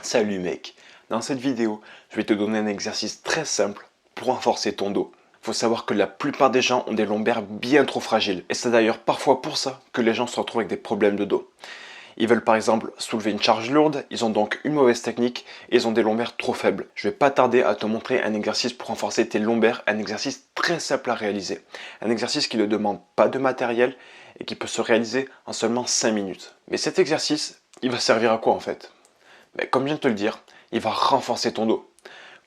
Salut mec, dans cette vidéo, je vais te donner un exercice très simple pour renforcer ton dos. Faut savoir que la plupart des gens ont des lombaires bien trop fragiles et c'est d'ailleurs parfois pour ça que les gens se retrouvent avec des problèmes de dos. Ils veulent par exemple soulever une charge lourde, ils ont donc une mauvaise technique et ils ont des lombaires trop faibles. Je vais pas tarder à te montrer un exercice pour renforcer tes lombaires, un exercice très simple à réaliser. Un exercice qui ne demande pas de matériel et qui peut se réaliser en seulement 5 minutes. Mais cet exercice, il va servir à quoi en fait? Mais comme je viens de te le dire, il va renforcer ton dos.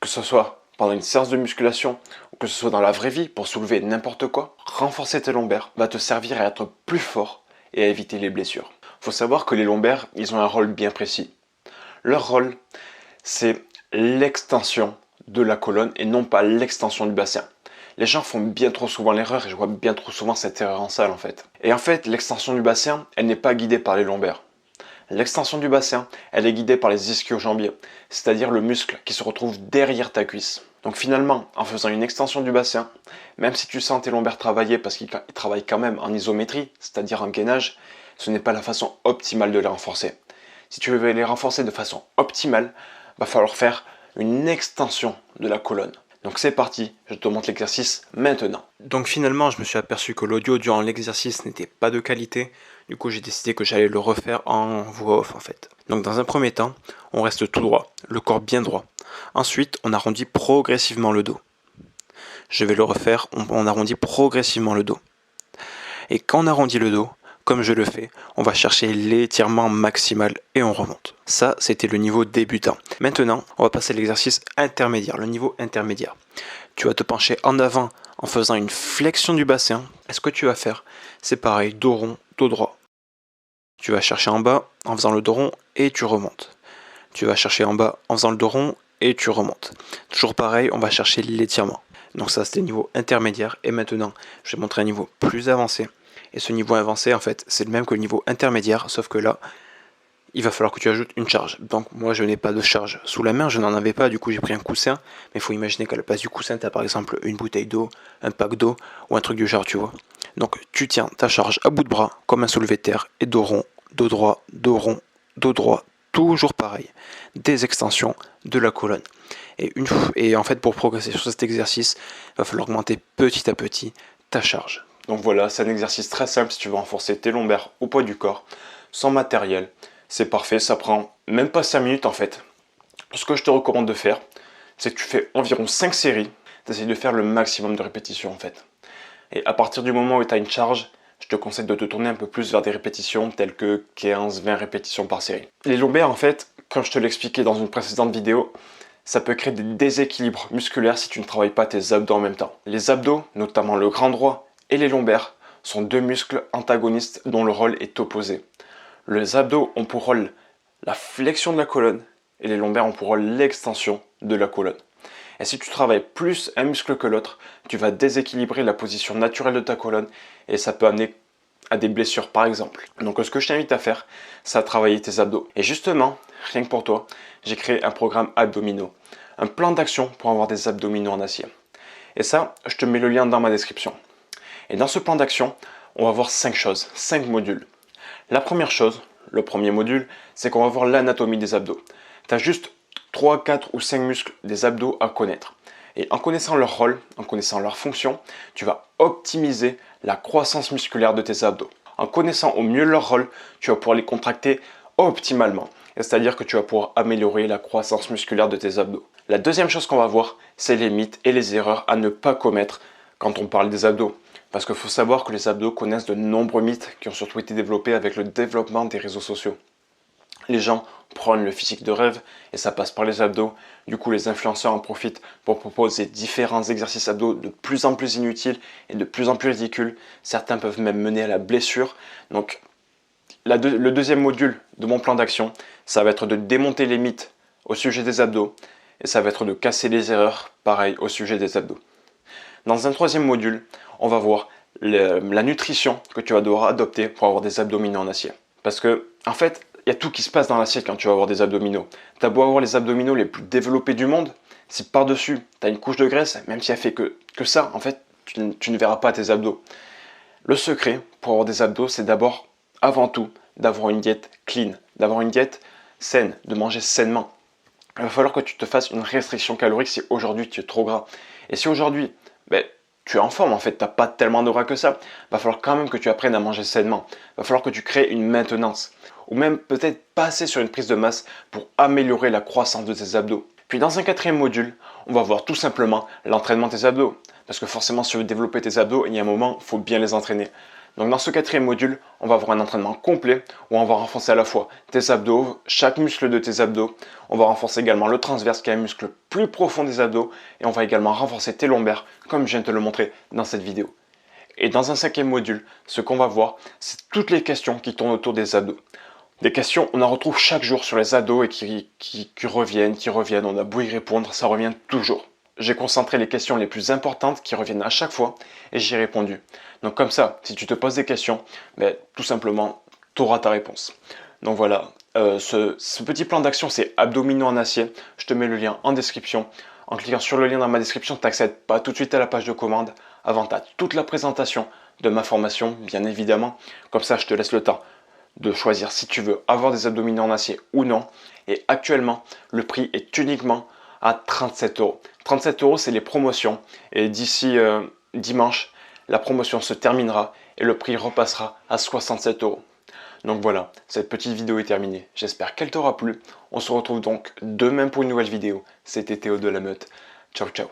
Que ce soit pendant une séance de musculation ou que ce soit dans la vraie vie pour soulever n'importe quoi, renforcer tes lombaires va te servir à être plus fort et à éviter les blessures. Faut savoir que les lombaires, ils ont un rôle bien précis. Leur rôle, c'est l'extension de la colonne et non pas l'extension du bassin. Les gens font bien trop souvent l'erreur et je vois bien trop souvent cette erreur en salle en fait. Et en fait, l'extension du bassin, elle n'est pas guidée par les lombaires. L'extension du bassin, elle est guidée par les ischio-jambiers, c'est-à-dire le muscle qui se retrouve derrière ta cuisse. Donc finalement, en faisant une extension du bassin, même si tu sens tes lombaires travailler parce qu'ils travaillent quand même en isométrie, c'est-à-dire en gainage, ce n'est pas la façon optimale de les renforcer. Si tu veux les renforcer de façon optimale, va falloir faire une extension de la colonne. Donc c'est parti, je te montre l'exercice maintenant. Donc finalement, je me suis aperçu que l'audio durant l'exercice n'était pas de qualité. Du coup, j'ai décidé que j'allais le refaire en voix off en fait. Donc dans un premier temps, on reste tout droit, le corps bien droit. Ensuite, on arrondit progressivement le dos. Je vais le refaire, on arrondit progressivement le dos. Et quand on arrondit le dos, comme je le fais, on va chercher l'étirement maximal et on remonte. Ça, c'était le niveau débutant. Maintenant, on va passer à l'exercice intermédiaire, le niveau intermédiaire. Tu vas te pencher en avant en faisant une flexion du bassin. Et ce que tu vas faire, c'est pareil, dos rond, dos droit. Tu vas chercher en bas en faisant le dos rond et tu remontes. Tu vas chercher en bas en faisant le dos rond et tu remontes. Toujours pareil, on va chercher l'étirement. Donc ça, c'était le niveau intermédiaire. Et maintenant, je vais montrer un niveau plus avancé. Et ce niveau avancé, en fait, c'est le même que le niveau intermédiaire, sauf que là, il va falloir que tu ajoutes une charge. Donc moi, je n'ai pas de charge sous la main, je n'en avais pas, du coup j'ai pris un coussin. Mais il faut imaginer qu'à la place du coussin, tu as par exemple une bouteille d'eau, un pack d'eau ou un truc du genre, tu vois. Donc tu tiens ta charge à bout de bras, comme un soulevé de terre, et dos rond, dos droit, dos rond, dos droit, toujours pareil. Des extensions de la colonne. Et en fait, pour progresser sur cet exercice, il va falloir augmenter petit à petit ta charge. Donc voilà, c'est un exercice très simple si tu veux renforcer tes lombaires au poids du corps, sans matériel. C'est parfait, ça prend même pas 5 minutes en fait. Ce que je te recommande de faire, c'est que tu fais environ 5 séries, tu essaies de faire le maximum de répétitions en fait. Et à partir du moment où tu as une charge, je te conseille de te tourner un peu plus vers des répétitions telles que 15-20 répétitions par série. Les lombaires en fait, comme je te l'expliquais dans une précédente vidéo, ça peut créer des déséquilibres musculaires si tu ne travailles pas tes abdos en même temps. Les abdos, notamment le grand droit et les lombaires, sont deux muscles antagonistes dont le rôle est opposé. Les abdos ont pour rôle la flexion de la colonne et les lombaires ont pour rôle l'extension de la colonne. Et si tu travailles plus un muscle que l'autre, tu vas déséquilibrer la position naturelle de ta colonne et ça peut amener à des blessures par exemple. Donc ce que je t'invite à faire, c'est à travailler tes abdos. Et justement, rien que pour toi, j'ai créé un programme abdominaux, un plan d'action pour avoir des abdominaux en acier. Et ça, je te mets le lien dans ma description. Et dans ce plan d'action, on va voir 5 choses, 5 modules. La première chose, le premier module, c'est qu'on va voir l'anatomie des abdos. Tu as juste 3, 4 ou 5 muscles des abdos à connaître. Et en connaissant leur rôle, en connaissant leur fonction, tu vas optimiser la croissance musculaire de tes abdos. En connaissant au mieux leur rôle, tu vas pouvoir les contracter optimalement. C'est-à-dire que tu vas pouvoir améliorer la croissance musculaire de tes abdos. La deuxième chose qu'on va voir, c'est les mythes et les erreurs à ne pas commettre quand on parle des abdos. Parce qu'il faut savoir que les abdos connaissent de nombreux mythes qui ont surtout été développés avec le développement des réseaux sociaux. Les gens prennent le physique de rêve et ça passe par les abdos. Du coup, les influenceurs en profitent pour proposer différents exercices abdos de plus en plus inutiles et de plus en plus ridicules. Certains peuvent même mener à la blessure. Donc, le deuxième module de mon plan d'action, ça va être de démonter les mythes au sujet des abdos et ça va être de casser les erreurs, pareil, au sujet des abdos. Dans un troisième module, on va voir la nutrition que tu vas devoir adopter pour avoir des abdominaux en acier. Parce que, en fait, il y a tout qui se passe dans l'assiette quand tu vas avoir des abdominaux. Tu as beau avoir les abdominaux les plus développés du monde, si par-dessus tu as une couche de graisse, même si elle fait que ça, en fait, tu ne verras pas tes abdos. Le secret pour avoir des abdos, c'est d'abord, avant tout, d'avoir une diète clean, d'avoir une diète saine, de manger sainement. il va falloir que tu te fasses une restriction calorique si aujourd'hui tu es trop gras. Et si aujourd'hui, ben, tu es en forme en fait, tu n'as pas tellement de gras que ça, il va falloir quand même que tu apprennes à manger sainement. Il va falloir que tu crées une maintenance. Ou même peut-être passer sur une prise de masse pour améliorer la croissance de tes abdos. Puis dans un quatrième module, on va voir tout simplement l'entraînement de tes abdos. Parce que forcément, si tu veux développer tes abdos, il y a un moment, il faut bien les entraîner. Donc dans ce quatrième module, on va avoir un entraînement complet où on va renforcer à la fois tes abdos, chaque muscle de tes abdos. On va renforcer également le transverse qui est un muscle plus profond des abdos. Et on va également renforcer tes lombaires comme je viens de te le montrer dans cette vidéo. Et dans un cinquième module, ce qu'on va voir, c'est toutes les questions qui tournent autour des abdos. Des questions, on en retrouve chaque jour sur les abdos et qui reviennent. On a beau y répondre, ça revient toujours. J'ai concentré les questions les plus importantes qui reviennent à chaque fois et j'y ai répondu. Donc comme ça, si tu te poses des questions, tout simplement, tu auras ta réponse. Donc voilà, ce petit plan d'action, c'est abdominaux en acier. Je te mets le lien en description. En cliquant sur le lien dans ma description, tu n'accèdes pas tout de suite à la page de commande. Avant, tu as toute la présentation de ma formation, bien évidemment. Comme ça, je te laisse le temps de choisir si tu veux avoir des abdominaux en acier ou non. Et actuellement, le prix est uniquement à 37 euros. 37 euros, c'est les promotions. Et d'ici dimanche, la promotion se terminera et le prix repassera à 67 euros. Donc voilà, cette petite vidéo est terminée. J'espère qu'elle t'aura plu. On se retrouve donc demain pour une nouvelle vidéo. C'était Théo de la Meute. Ciao, ciao.